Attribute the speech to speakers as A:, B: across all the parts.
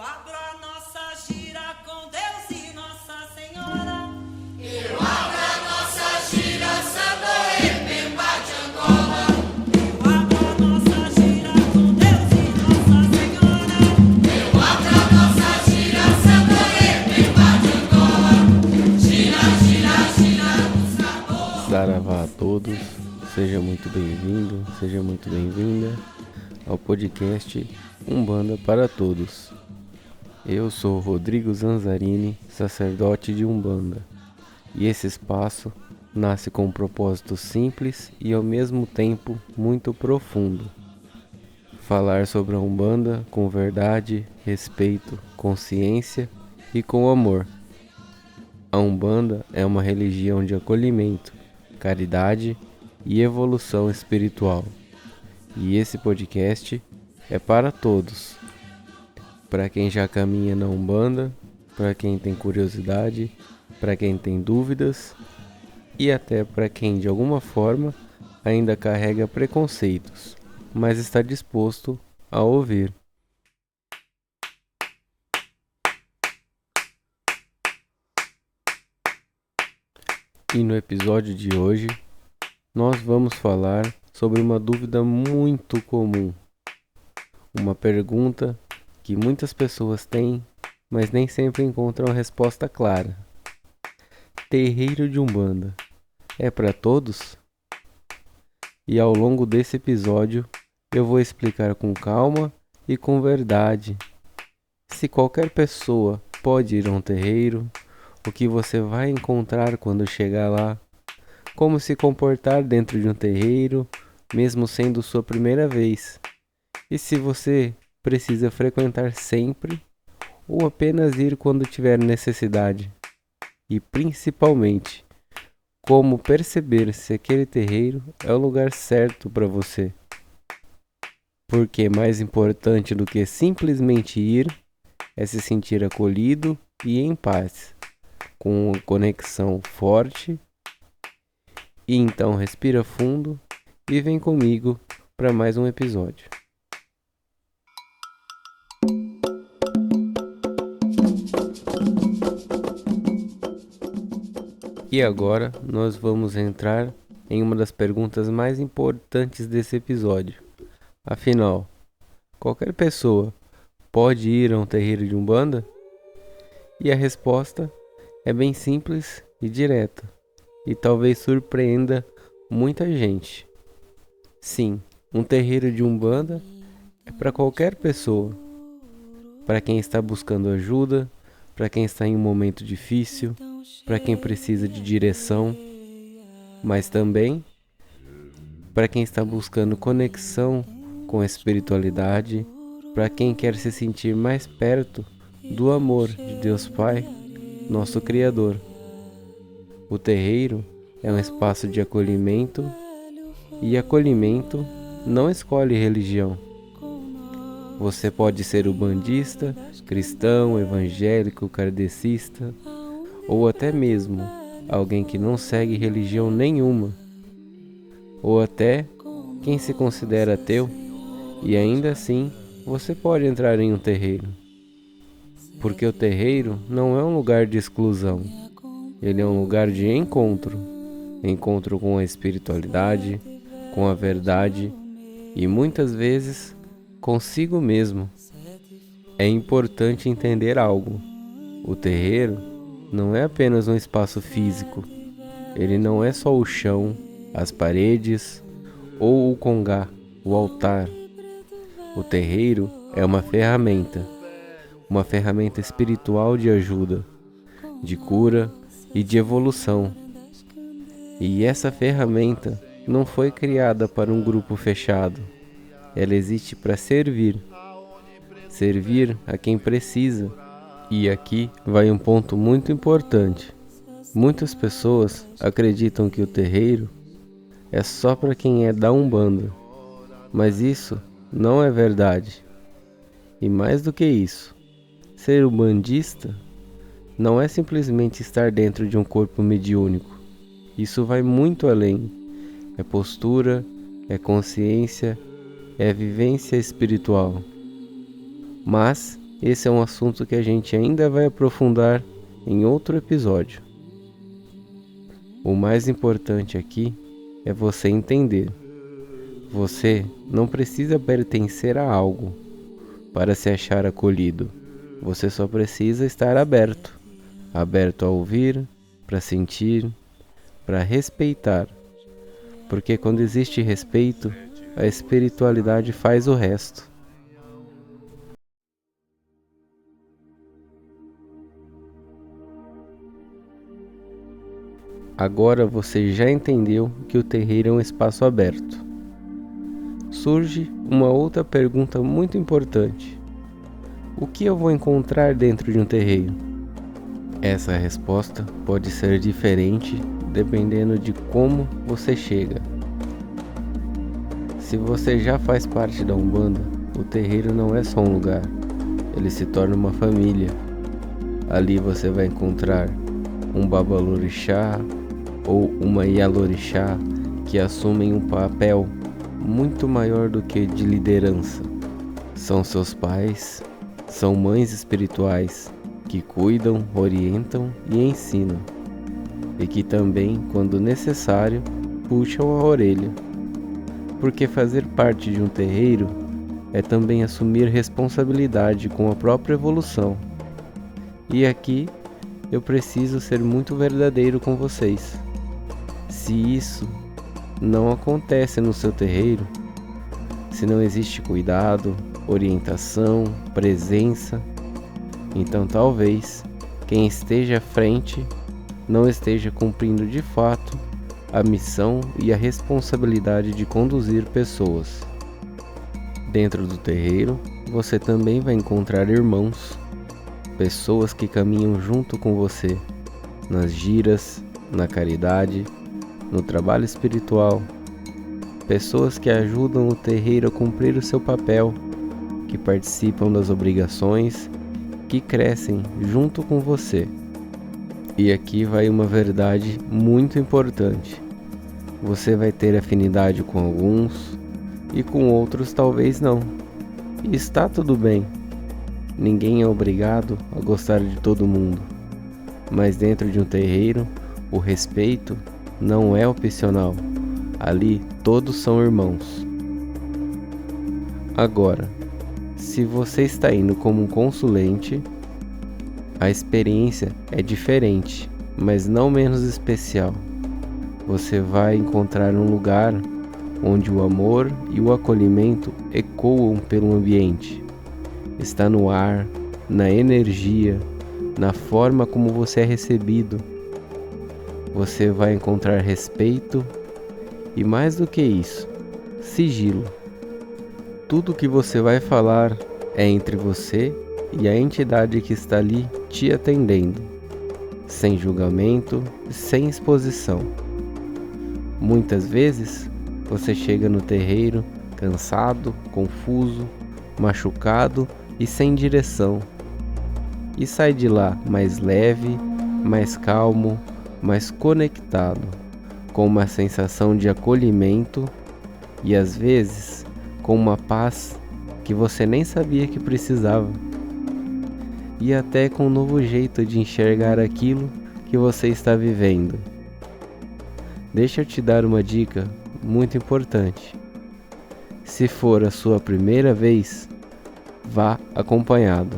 A: abro a nossa gira com Deus e Nossa Senhora.
B: Eu abro a nossa gira, Santo Epemba de Angola.
A: Eu abro a nossa gira com Deus e Nossa Senhora.
B: Eu abro a nossa gira, Santo Epemba de Angola. Gira, gira, gira nos cabos.
C: Saravá a todos, seja muito bem-vindo, seja muito bem-vinda ao podcast Umbanda para Todos. Eu sou Rodrigo Zanzarini, sacerdote de Umbanda, e esse espaço nasce com um propósito simples e ao mesmo tempo muito profundo. Falar sobre a Umbanda com verdade, respeito, consciência e com amor. A Umbanda é uma religião de acolhimento, caridade e evolução espiritual. E esse podcast é para todos. Para quem já caminha na Umbanda, para quem tem curiosidade, para quem tem dúvidas e até para quem de alguma forma ainda carrega preconceitos, mas está disposto a ouvir. E no episódio de hoje, nós vamos falar sobre uma dúvida muito comum. Uma pergunta que muitas pessoas têm, mas nem sempre encontram a resposta clara. Terreiro de Umbanda é para todos? E ao longo desse episódio, eu vou explicar com calma e com verdade se qualquer pessoa pode ir a um terreiro, o que você vai encontrar quando chegar lá, como se comportar dentro de um terreiro, mesmo sendo sua primeira vez, e se você precisa frequentar sempre ou apenas ir quando tiver necessidade, e principalmente, como perceber se aquele terreiro é o lugar certo para você. Porque mais importante do que simplesmente ir é se sentir acolhido e em paz, com uma conexão forte. E então respira fundo e vem comigo para mais um episódio. E agora nós vamos entrar em uma das perguntas mais importantes desse episódio. Afinal, qualquer pessoa pode ir a um terreiro de Umbanda? E a resposta é bem simples e direta, e talvez surpreenda muita gente. Sim, um terreiro de Umbanda é para qualquer pessoa. Para quem está buscando ajuda, para quem está em um momento difícil, para quem precisa de direção, mas também para quem está buscando conexão com a espiritualidade, para quem quer se sentir mais perto do amor de Deus Pai, nosso Criador. O terreiro é um espaço de acolhimento, e acolhimento não escolhe religião. Você pode ser ubandista, cristão, evangélico, kardecista, ou até mesmo alguém que não segue religião nenhuma, ou até quem se considera ateu, e ainda assim você pode entrar em um terreiro. Porque o terreiro não é um lugar de exclusão, ele é um lugar de encontro. Encontro com a espiritualidade, com a verdade e muitas vezes consigo mesmo. É importante entender algo. O terreiro não é apenas um espaço físico. Ele não é só o chão, as paredes ou o congá, o altar. O terreiro é uma ferramenta espiritual de ajuda, de cura e de evolução. E essa ferramenta não foi criada para um grupo fechado. Ela existe para servir a quem precisa. E aqui vai um ponto muito importante. Muitas pessoas acreditam que o terreiro é só para quem é da Umbanda, mas isso não é verdade. E mais do que isso, ser umbandista não é simplesmente estar dentro de um corpo mediúnico. Isso vai muito além. É postura, é consciência, é vivência espiritual. Mas esse é um assunto que a gente ainda vai aprofundar em outro episódio. O mais importante aqui é você entender. Você não precisa pertencer a algo para se achar acolhido. Você só precisa estar aberto a ouvir, para sentir, para respeitar. Porque quando existe respeito, a espiritualidade faz o resto. Agora você já entendeu que o terreiro é um espaço aberto. Surge uma outra pergunta muito importante. O que eu vou encontrar dentro de um terreiro? Essa resposta pode ser diferente dependendo de como você chega. Se você já faz parte da Umbanda, o terreiro não é só um lugar, ele se torna uma família. Ali você vai encontrar um babalorixá ou uma ialorixá que assumem um papel muito maior do que de liderança. São seus pais, são mães espirituais que cuidam, orientam e ensinam, e que também, quando necessário, puxam a orelha. Porque fazer parte de um terreiro é também assumir responsabilidade com a própria evolução. E aqui eu preciso ser muito verdadeiro com vocês. Se isso não acontece no seu terreiro, se não existe cuidado, orientação, presença, então talvez quem esteja à frente não esteja cumprindo de fato a missão e a responsabilidade de conduzir pessoas. Dentro do terreiro, você também vai encontrar irmãos, pessoas que caminham junto com você, nas giras, na caridade, no trabalho espiritual, pessoas que ajudam o terreiro a cumprir o seu papel, que participam das obrigações, que crescem junto com você. E aqui vai uma verdade muito importante. Você vai ter afinidade com alguns e com outros talvez não. E está tudo bem. Ninguém é obrigado a gostar de todo mundo. Mas dentro de um terreiro, o respeito não é opcional. Ali todos são irmãos. Agora, se você está indo como um consulente, a experiência é diferente, mas não menos especial. Você vai encontrar um lugar onde o amor e o acolhimento ecoam pelo ambiente. Está no ar, na energia, na forma como você é recebido. Você vai encontrar respeito e, mais do que isso, sigilo. Tudo que você vai falar é entre você e a entidade que está ali te atendendo, sem julgamento, sem exposição. Muitas vezes você chega no terreiro cansado, confuso, machucado e sem direção, e sai de lá mais leve, mais calmo, mais conectado, com uma sensação de acolhimento e às vezes com uma paz que você nem sabia que precisava, e até com um novo jeito de enxergar aquilo que você está vivendo. Deixa eu te dar uma dica muito importante. Se for a sua primeira vez, vá acompanhado,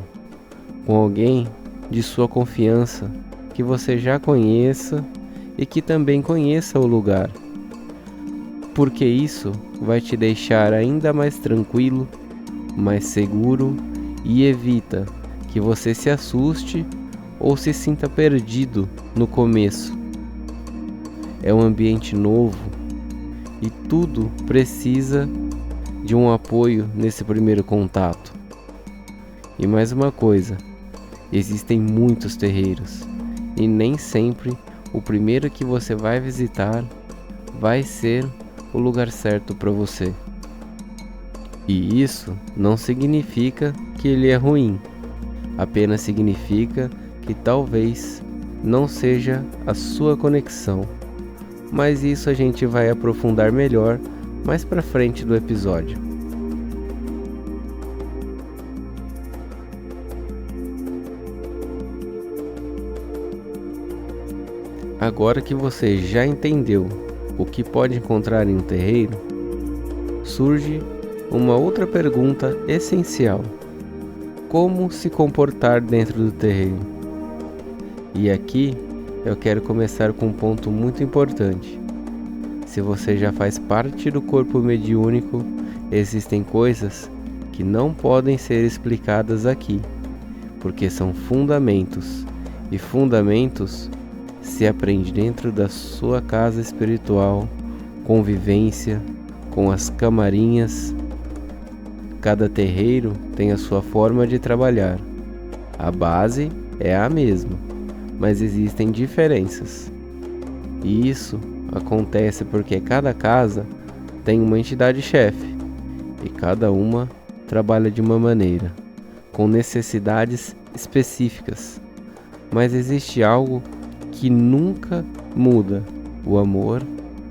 C: com alguém de sua confiança, que você já conheça e que também conheça o lugar, porque isso vai te deixar ainda mais tranquilo, mais seguro e evita que você se assuste ou se sinta perdido no começo. É um ambiente novo e tudo precisa de um apoio nesse primeiro contato. E mais uma coisa, existem muitos terreiros e nem sempre o primeiro que você vai visitar vai ser o lugar certo para você. E isso não significa que ele é ruim, apenas significa que talvez não seja a sua conexão. Mas isso a gente vai aprofundar melhor mais pra frente do episódio. Agora que você já entendeu o que pode encontrar em um terreiro, surge uma outra pergunta essencial: como se comportar dentro do terreiro? E aqui eu quero começar com um ponto muito importante. Se você já faz parte do corpo mediúnico, existem coisas que não podem ser explicadas aqui, porque são fundamentos, e fundamentos se aprende dentro da sua casa espiritual, convivência com as camarinhas. Cada terreiro tem a sua forma de trabalhar. A base é a mesma, mas existem diferenças. E isso acontece porque cada casa tem uma entidade chefe, e cada uma trabalha de uma maneira, com necessidades específicas. Mas existe algo que nunca muda: o amor,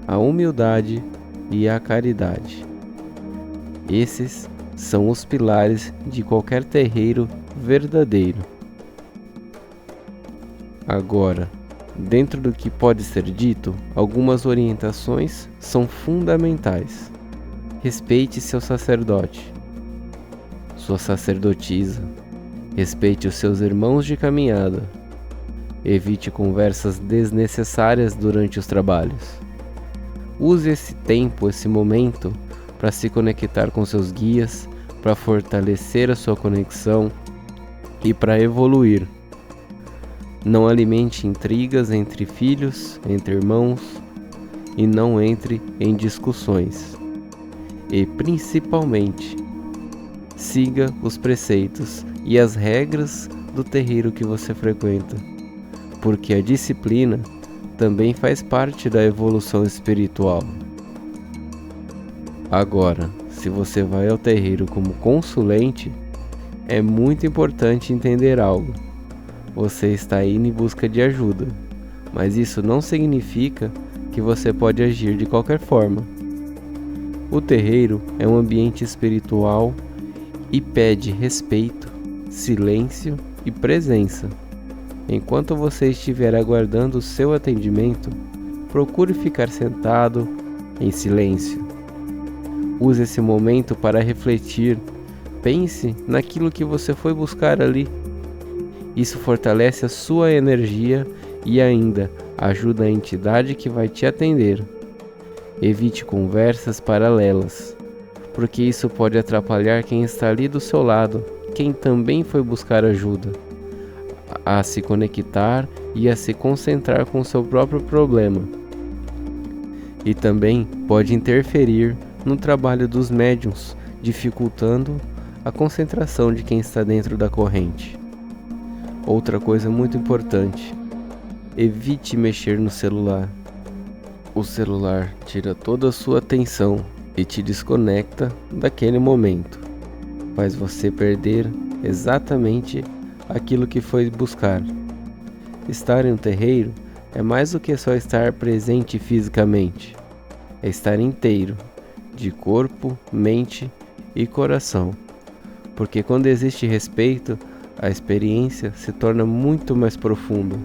C: a humildade e a caridade. Esses são os pilares de qualquer terreiro verdadeiro. Agora, dentro do que pode ser dito, algumas orientações são fundamentais. Respeite seu sacerdote, sua sacerdotisa. Respeite os seus irmãos de caminhada. Evite conversas desnecessárias durante os trabalhos. Use esse tempo, esse momento, para se conectar com seus guias, para fortalecer a sua conexão e para evoluir. Não alimente intrigas entre filhos, entre irmãos, e não entre em discussões. E principalmente, siga os preceitos e as regras do terreiro que você frequenta, porque a disciplina também faz parte da evolução espiritual. Agora, se você vai ao terreiro como consulente, é muito importante entender algo. Você está indo em busca de ajuda, mas isso não significa que você pode agir de qualquer forma. O terreiro é um ambiente espiritual e pede respeito, silêncio e presença. Enquanto você estiver aguardando o seu atendimento, procure ficar sentado em silêncio. Use esse momento para refletir. Pense naquilo que você foi buscar ali. Isso fortalece a sua energia e ainda ajuda a entidade que vai te atender. Evite conversas paralelas, porque isso pode atrapalhar quem está ali do seu lado, quem também foi buscar ajuda, a se conectar e a se concentrar com o seu próprio problema. E também pode interferir no trabalho dos médiuns, dificultando a concentração de quem está dentro da corrente. Outra coisa muito importante: evite mexer no celular. O celular tira toda a sua atenção e te desconecta daquele momento. Faz você perder exatamente aquilo que foi buscar. Estar em um terreiro é mais do que só estar presente fisicamente. É estar inteiro, de corpo, mente e coração. Porque quando existe respeito, a experiência se torna muito mais profunda.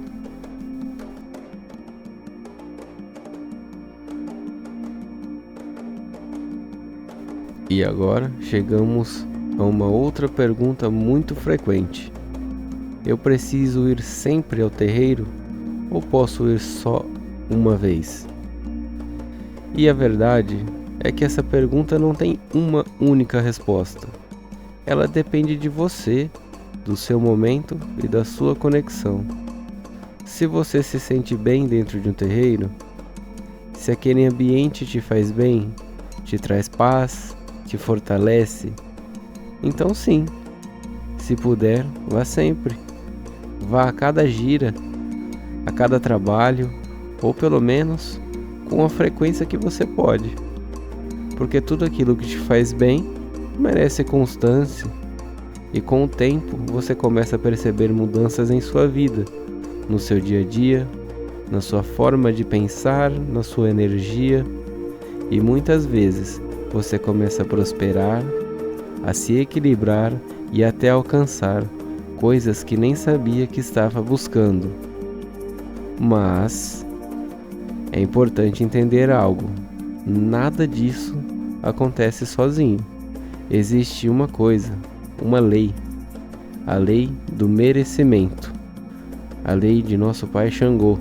C: E agora chegamos a uma outra pergunta muito frequente: eu preciso ir sempre ao terreiro ou posso ir só uma vez? E a verdade é que essa pergunta não tem uma única resposta. Ela depende de você, do seu momento e da sua conexão. Se você se sente bem dentro de um terreiro, se aquele ambiente te faz bem, te traz paz, te fortalece, então sim, se puder, vá sempre. Vá a cada gira, a cada trabalho, ou pelo menos com a frequência que você pode, porque tudo aquilo que te faz bem merece constância, e com o tempo você começa a perceber mudanças em sua vida, no seu dia a dia, na sua forma de pensar, na sua energia, e muitas vezes você começa a prosperar, a se equilibrar e até alcançar coisas que nem sabia que estava buscando. Mas É importante entender algo: nada disso acontece sozinho. Existe uma coisa, uma lei, a lei do merecimento, a lei de nosso pai Xangô.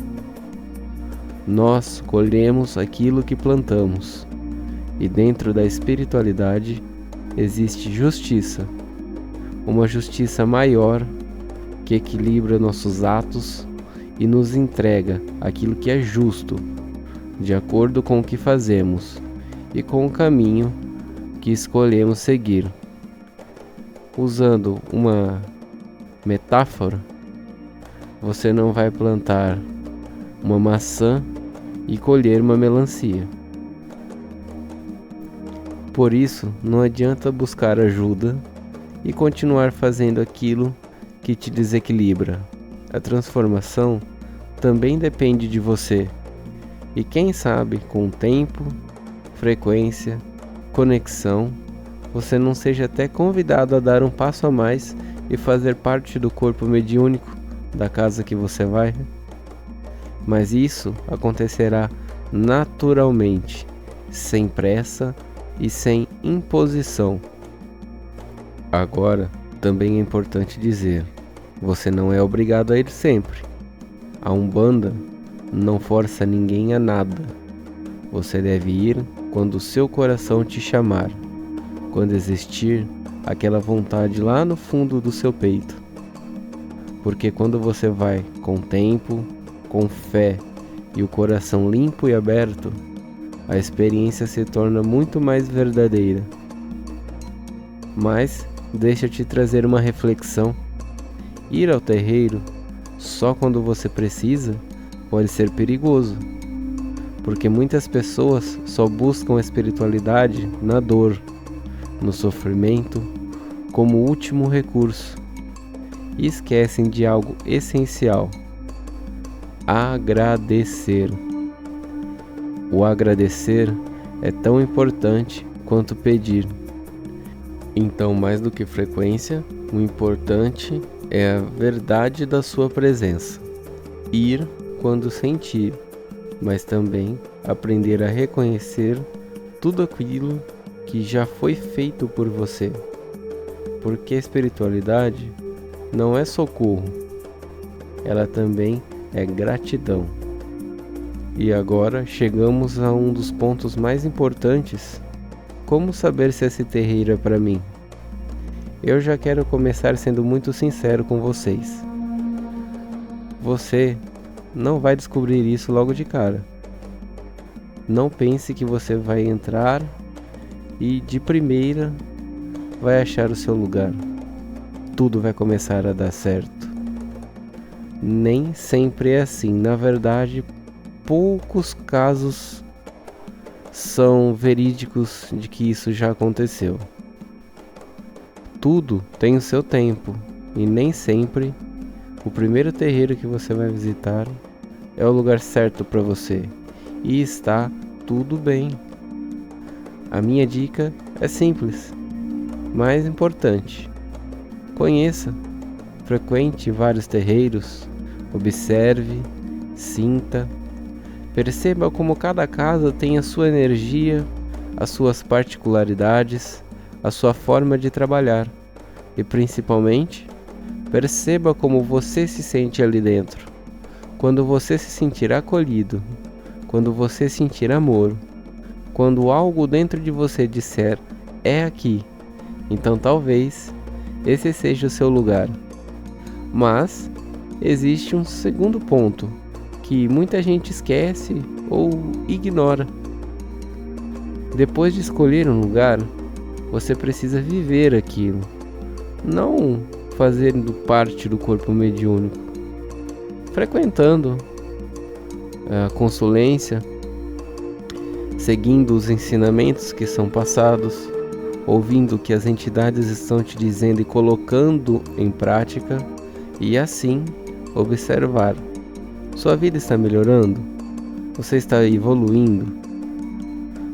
C: Nós colhemos aquilo que plantamos, e dentro da espiritualidade existe justiça, uma justiça maior que equilibra nossos atos e nos entrega aquilo que é justo, de acordo com o que fazemos e com o caminho que escolhemos seguir. Usando uma metáfora, você não vai plantar uma maçã e colher uma melancia. Por isso, não adianta buscar ajuda e continuar fazendo aquilo que te desequilibra. A transformação também depende de você. E quem sabe, com tempo, frequência, conexão, você não seja até convidado a dar um passo a mais e fazer parte do corpo mediúnico da casa que você vai. Mas isso acontecerá naturalmente, sem pressa e sem imposição. Agora, também é importante dizer: você não é obrigado a ir sempre. A Umbanda não força ninguém a nada. Você deve ir quando o seu coração te chamar, quando existir aquela vontade lá no fundo do seu peito. Porque quando você vai com tempo, com fé e o coração limpo e aberto, a experiência se torna muito mais verdadeira. Mas deixa eu te trazer uma reflexão. Ir ao terreiro só quando você precisa pode ser perigoso, porque muitas pessoas só buscam a espiritualidade na dor, no sofrimento, como último recurso, e esquecem de algo essencial: agradecer. O agradecer é tão importante quanto pedir. Então, mais do que frequência, o importante é a verdade da sua presença. Ir quando sentir, mas também aprender a reconhecer tudo aquilo que já foi feito por você. Porque a espiritualidade não é socorro, ela também é gratidão. E agora chegamos a um dos pontos mais importantes: como saber se esse terreiro é para mim? Eu já quero começar sendo muito sincero com vocês. Você não vai descobrir isso logo de cara. Não pense que você vai entrar e de primeira vai achar o seu lugar. Tudo vai começar a dar certo. Nem sempre é assim. Na verdade, poucos casos são verídicos de que isso já aconteceu. Tudo tem o seu tempo, e nem sempre o primeiro terreiro que você vai visitar é o lugar certo para você, e está tudo bem. A minha dica é simples, mas importante: conheça, frequente vários terreiros, observe, sinta, perceba como cada casa tem a sua energia, as suas particularidades, a sua forma de trabalhar, e principalmente, perceba como você se sente ali dentro. Quando você se sentir acolhido, quando você sentir amor, quando algo dentro de você disser "é aqui", então talvez esse seja o seu lugar. Mas existe um segundo ponto que muita gente esquece ou ignora. Depois de escolher um lugar, você precisa viver aquilo, não fazendo parte do corpo mediúnico. Frequentando a consulência, seguindo os ensinamentos que são passados, ouvindo o que as entidades estão te dizendo e colocando em prática, e assim observar. Sua vida está melhorando? Você está evoluindo?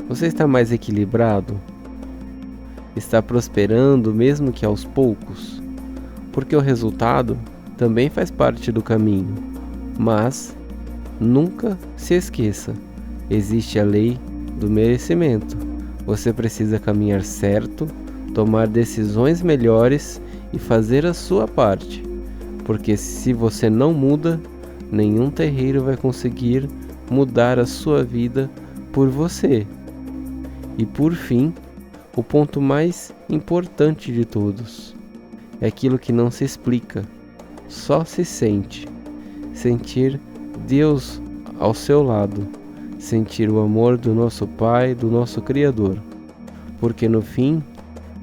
C: Você está mais equilibrado? Está prosperando, mesmo que aos poucos? Porque o resultado também faz parte do caminho. Mas nunca se esqueça: existe a lei do merecimento. Você precisa caminhar certo, tomar decisões melhores e fazer a sua parte. Porque se você não muda, nenhum terreiro vai conseguir mudar a sua vida por você. E por fim, o ponto mais importante de todos é aquilo que não se explica, só se sente. Sentir Deus ao seu lado, sentir o amor do nosso Pai, do nosso Criador. Porque no fim,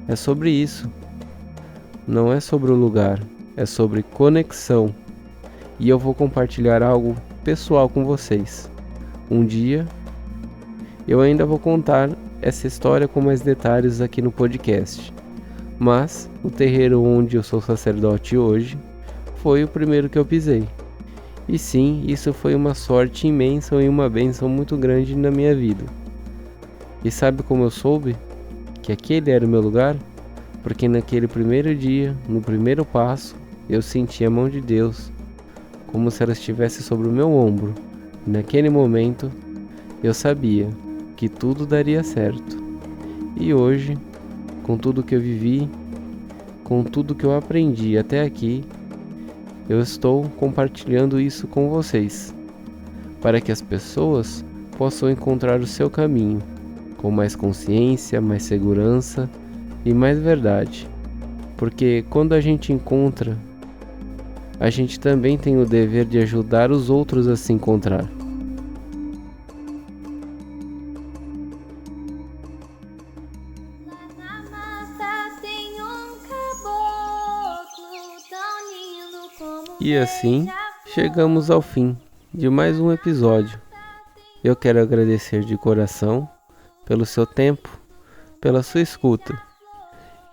C: é sobre isso. Não é sobre o lugar, é sobre conexão. E eu vou compartilhar algo pessoal com vocês. Um dia, eu ainda vou contar essa história com mais detalhes aqui no podcast. Mas o terreiro onde eu sou sacerdote hoje foi o primeiro que eu pisei. E sim, isso foi uma sorte imensa e uma bênção muito grande na minha vida. E sabe como eu soube que aquele era o meu lugar? Porque naquele primeiro dia, no primeiro passo, eu senti a mão de Deus, como se ela estivesse sobre o meu ombro. E naquele momento, eu sabia que tudo daria certo. E hoje, com tudo que eu vivi, com tudo que eu aprendi até aqui, eu estou compartilhando isso com vocês, para que as pessoas possam encontrar o seu caminho, com mais consciência, mais segurança e mais verdade. Porque quando a gente encontra, a gente também tem o dever de ajudar os outros a se encontrar.
B: Na mata tem um caboclo tão lindo como
C: E assim, chegamos ao fim de mais um episódio. Eu quero agradecer de coração pelo seu tempo, pela sua escuta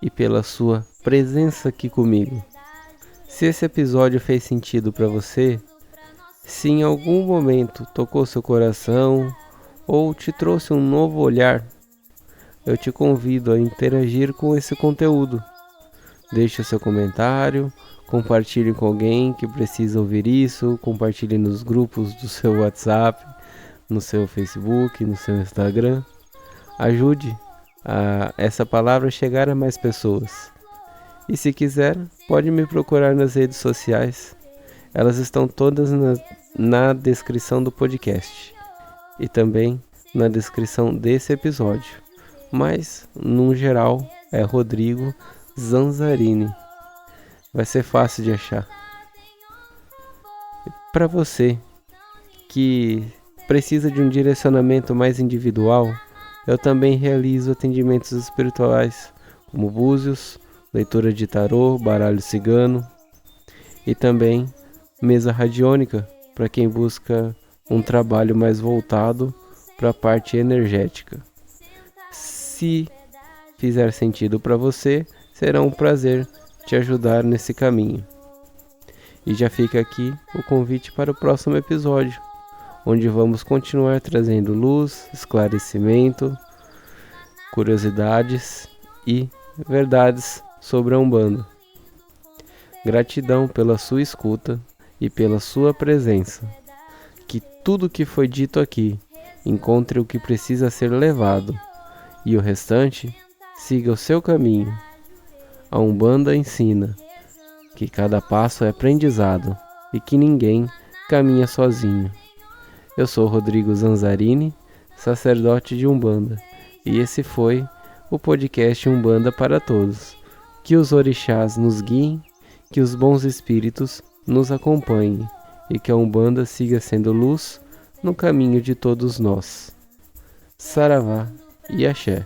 C: e pela sua presença aqui comigo. Se esse episódio fez sentido para você, se em algum momento tocou seu coração ou te trouxe um novo olhar, eu te convido a interagir com esse conteúdo. Deixe o seu comentário, compartilhe com alguém que precisa ouvir isso, compartilhe nos grupos do seu WhatsApp, no seu Facebook, no seu Instagram. Ajude a essa palavra chegar a mais pessoas. E se quiser, pode me procurar nas redes sociais. Elas estão todas na descrição do podcast e também na descrição desse episódio. Mas, no geral, é Rodrigo Zanzarini. Vai ser fácil de achar. Para você que precisa de um direcionamento mais individual, eu também realizo atendimentos espirituais, como búzios, leitura de tarô, baralho cigano e também mesa radiônica para quem busca um trabalho mais voltado para a parte energética. Se fizer sentido para você, será um prazer te ajudar nesse caminho. E já fica aqui o convite para o próximo episódio, onde vamos continuar trazendo luz, esclarecimento, curiosidades e verdades sobre a Umbanda. Gratidão pela sua escuta e pela sua presença. Que tudo que foi dito aqui encontre o que precisa ser levado e o restante siga o seu caminho. A Umbanda ensina que cada passo é aprendizado e que ninguém caminha sozinho. Eu sou Rodrigo Zanzarini, sacerdote de Umbanda, e esse foi o podcast Umbanda para Todos. Que os orixás nos guiem, que os bons espíritos nos acompanhem e que a Umbanda siga sendo luz no caminho de todos nós. Saravá e Axé.